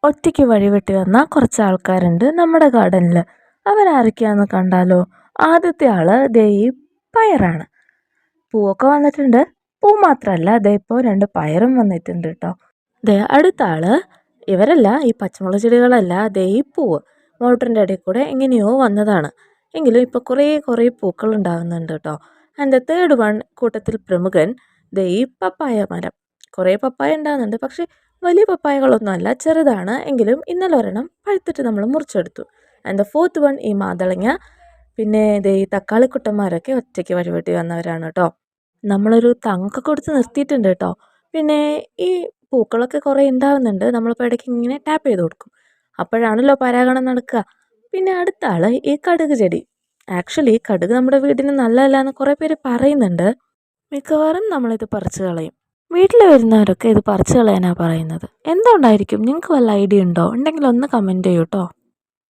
ഒറ്റയ്ക്ക് വഴിവെട്ടി വന്ന കുറച്ച് ആൾക്കാരുണ്ട് നമ്മുടെ ഗാർഡനിൽ. അവരാരൊക്കെയാണെന്ന് കണ്ടാലോ? ആദ്യത്തെ ആള് ദേ ഈ പയറാണ്. പൂവൊക്കെ വന്നിട്ടുണ്ട്. പൂ മാത്രമല്ല, ദേ ഇപ്പോൾ 2 പയറും വന്നിട്ടുണ്ട് കേട്ടോ. ദേ അടുത്ത ആള് ഇവരല്ല, ഈ പച്ചമുളക് ചെടികളല്ല, ദേ ഈ പൂവ് മോട്ടറിൻ്റെ ഇടയിൽ കൂടെ എങ്ങനെയോ വന്നതാണ്. എങ്കിലും ഇപ്പോൾ കുറേ പൂക്കൾ ഉണ്ടാകുന്നുണ്ട് കേട്ടോ. ആൻഡ് തേർഡ് വൺ കൂട്ടത്തിൽ പ്രമുഖൻ ദേ ഈ പപ്പായ മരം. കുറേ പപ്പായ ഉണ്ടാകുന്നുണ്ട്, പക്ഷേ വലിയ പപ്പായകളൊന്നുമല്ല, ചെറുതാണ്. എങ്കിലും ഇന്നലെ ഒരെണ്ണം പഴുത്തിട്ട് നമ്മൾ മുറിച്ചെടുത്തു. ആൻഡ് ദ ഫോർത്ത് വൺ ഈ മാതളങ്ങ. പിന്നെ ദേ ഈ തക്കാളിക്കുട്ടന്മാരൊക്കെ ഒറ്റയ്ക്ക് വഴിവെട്ടി വന്നവരാണ് കേട്ടോ. നമ്മളൊരു തങ്ങൊക്കെ കൊടുത്ത് നിർത്തിയിട്ടുണ്ട് കേട്ടോ. പിന്നെ ഈ പൂക്കളൊക്കെ കുറേ ഉണ്ടാവുന്നുണ്ട്. നമ്മളിപ്പോൾ ഇടയ്ക്ക് ഇങ്ങനെ ടാപ്പ് ചെയ്ത് കൊടുക്കും. അപ്പോഴാണല്ലോ പരാഗണം നടക്കുക. പിന്നെ അടുത്ത ആൾ ഈ കടുക് ചെടി. ആക്ച്വലി കടുക് നമ്മുടെ വീടിന് നല്ലതല്ല എന്ന് കുറേ പേര് പറയുന്നുണ്ട്. മിക്കവാറും നമ്മളിത് പറിച്ച് കളയും. വീട്ടിൽ വരുന്നവരൊക്കെ ഇത് പറിച്ച് കളയാനാണ് പറയുന്നത്. എന്തുകൊണ്ടായിരിക്കും? നിങ്ങൾക്ക് വല്ല ഐഡിയ ഉണ്ടോ? ഉണ്ടെങ്കിൽ ഒന്ന് കമൻറ്റ് ചെയ്യൂ കേട്ടോ.